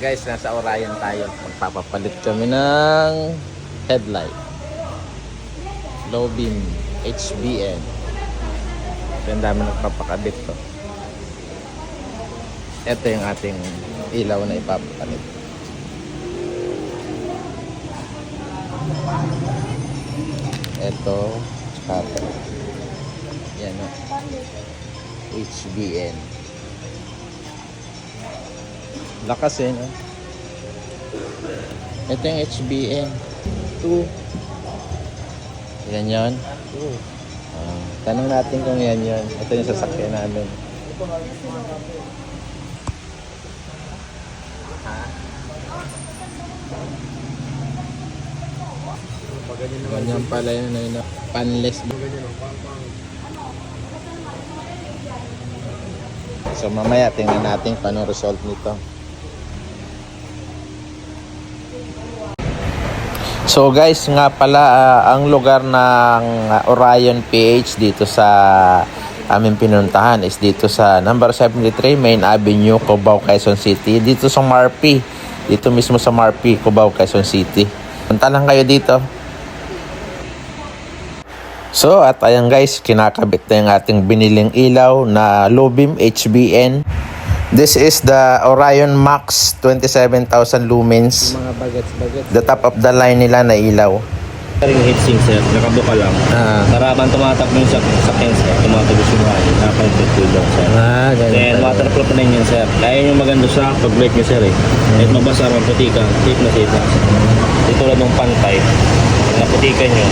Guys, nasa Orion tayo. Magpapapalit kami ng headlight. Low beam HBN. Ang dami nagpapakabit to. Ito yung ating ilaw na ipapapalit. Ito, tsaka ito. Yan o. HBN. Lakas eh, no? Ito yung HBN 2. Yan yun. Tanong natin kung yan yun. Ito yung sasakyan namin. Ganyan pala yun. Panless. So mamaya tingnan natin paano result nito. So guys, nga pala ang lugar ng Orion PH dito sa aming pinuntahan is dito sa number 73 Main Avenue, Cubao, Quezon City. Dito sa Marpi. Dito mismo sa Marpi, Cubao, Quezon City. Punta lang kayo dito. So at ayan guys, kinakabit na yung ating biniling ilaw na low beam HBN. This is the Orion Max 27,000 lumens. Mga bagets. The top of the line nila na ilaw. Ring heatsink sir, nakabuka lang. Para man tumatakbo yung sakyan sir, tumatagos yung hangin, nakaka-infect lang sir. Ganyan. Then waterproof na yun sir. Kaya yung maganda sa pag-brake nyo sir eh. Kahit mabasa, maputi ka, safe na safe na. Ito tulad ng pan type, pag naputikan nyo,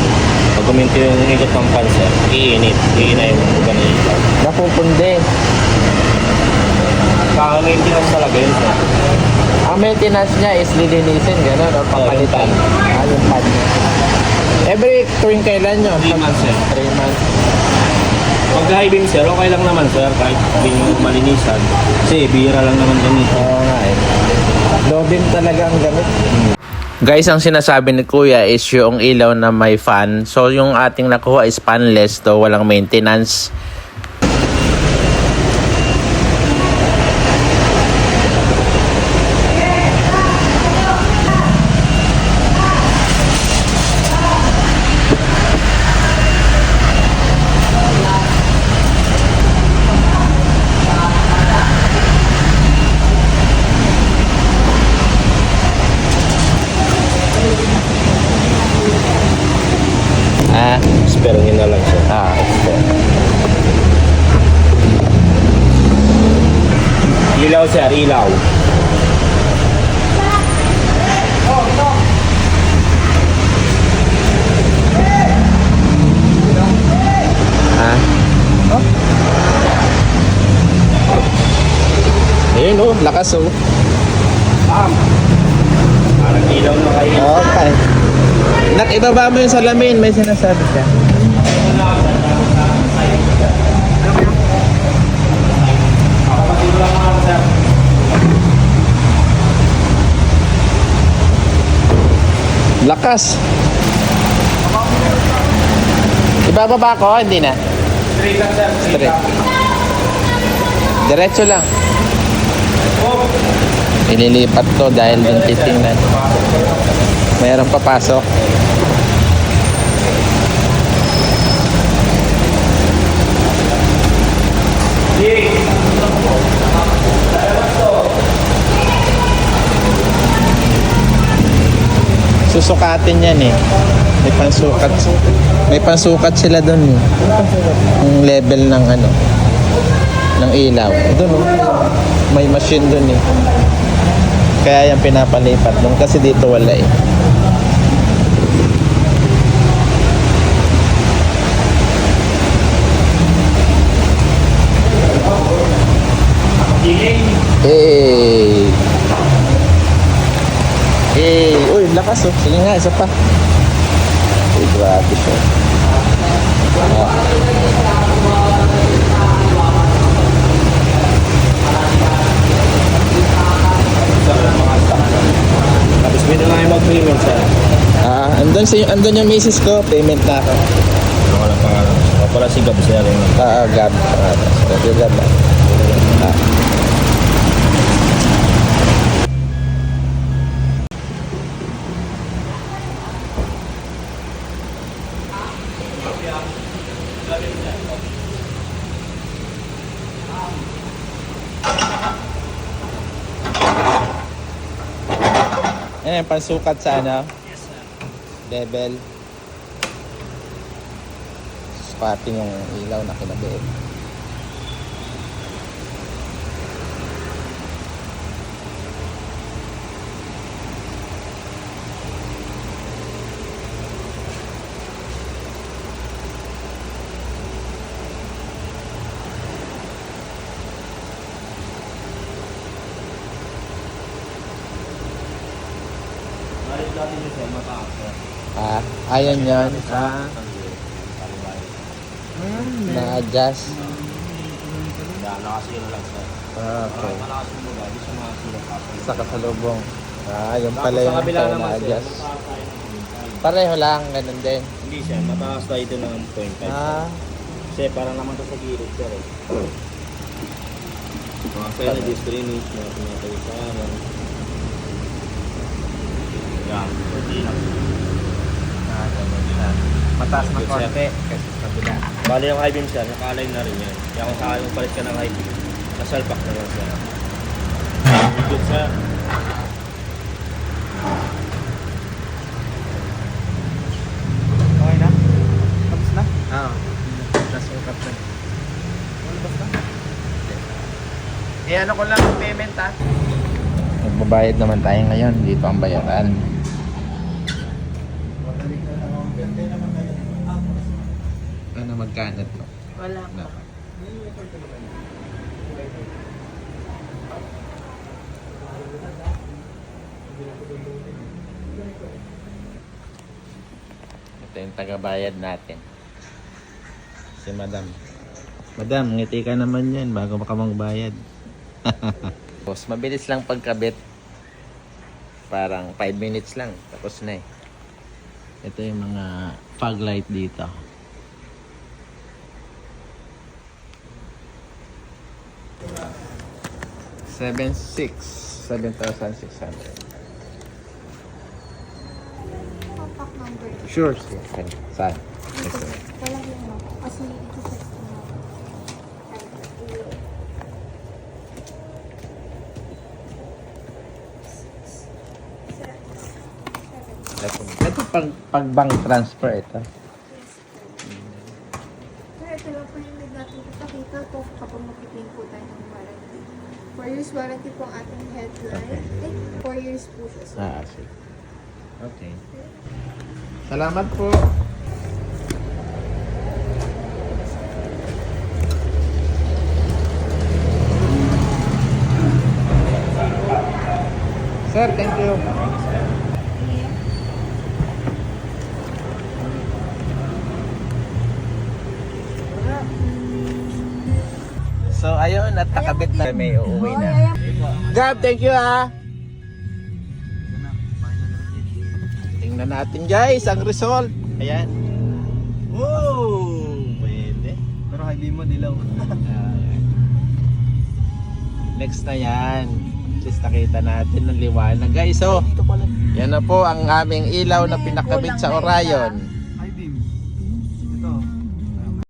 pag kuminti yung ikot ng pan sir, iinit yung buka na ilaw. Napupundi. Kaka-maintenance talaga yun sir. Ang maintenance niya is lilinisin, gano'n, o papalitan. Yung pad niya. Every tuwing kailan nyo? 3 months sir. 3 months. Pag high beam sir, okay lang naman sir, kahit hindi nyo malinisan. Kasi bihira lang naman ganito. Oo nga eh. Low beam talaga ang gamit. Guys, ang sinasabi ni Kuya is yung ilaw na may fan. So yung ating nakuha is fanless, to walang maintenance. Spare nyo na lang sir. Ilaw sir, ilaw. Ayun oh, lakas oh. Parang ilaw na kayo. Okay. Nakibaba mo yung salamin, may sinasabi ka. Lakas. Ibababa ko, hindi na. Straight lang sir. Straight. Diretso lang. Ililipat to dahil din titingnan. Mayroong papasok. Susukatin yan eh. May pansukat. May pansukat sila doon eh. Yung level ng ano, ng ilaw. Doon oh. May machine doon eh. Kaya yung pinapalipat doon kasi dito wala eh. Hey. Hey, uy, lakas oh. Sige nga, isa pa. Uy, grabe siya. Tapos pwede na kayo mag-payment sir. Andun yung misis ko, payment na ako. Wala pangalan. Wala si Gab sir. Gab. Gab. Ayan, pansukat sa ano? Yes, sir. Level. Spotting yung ilaw na kinabit. Ayos natin yun, sir. Mataas, sir. Ayan yan. Na-adjust. Yan, nakasira lang, sir. Okay. Malakas yung lugar, di siya makasira pa. Sa kasalubong. Yung pala Tapos yung sa kabila kaya naman, sir, na-adjust. mataas tayo ng 0.5. Pareho lang, ganun din. Hindi, sir. Mataas tayo ito ng 0.5. Kasi parang naman ito sa gilid, sir. Mga kaya na distraining, mga pinatay sa araw. Yan, hindi lang. Ganun siya. Mataas na Good, sir. konti kasi sa kabila. Bali yung high beam, sir. Naka-align na rin yan. Kaya kung saan yung palit ka ng high beam, nasalpak na yan, sir. Good, sir. Okay na? Tapos na? Oo. Nasukat na. Basta? Ano ko lang yung payment ha? Magbabayad naman tayo ngayon. Dito ang bayaran. Ano magkano to? Wala No. po. Ito yung tagabayad natin. Si Madam. Madam, ngiti ka naman yan bago ka magbayad. Boss, mabilis lang pagkabit. Parang 5 minutes lang. Tapos na eh. Ito yung mga fog light dito. $7,600. Contact number. Sure. Saan? Ito, wala yun mo. Kasi ito sa Ito pag bank transfer ito. Sir, ito lang po yung natin ipakita po kapag mag-claim po tayo ng warranty. 4 years warranty po ang ating headline. Okay. 4 years po siya. So, Sige. Okay. Salamat po. Sir, thank you. So ayun, at nakabit na may uuwi na. Gab, thank you ha. Tingnan natin guys ang result. Ayan. Wow! Pwede. Pero high beam mo, dilaw. Next na yan. At least nakita natin ng liwanag guys. So, yan na po ang aming ilaw na pinakabit sa Orion.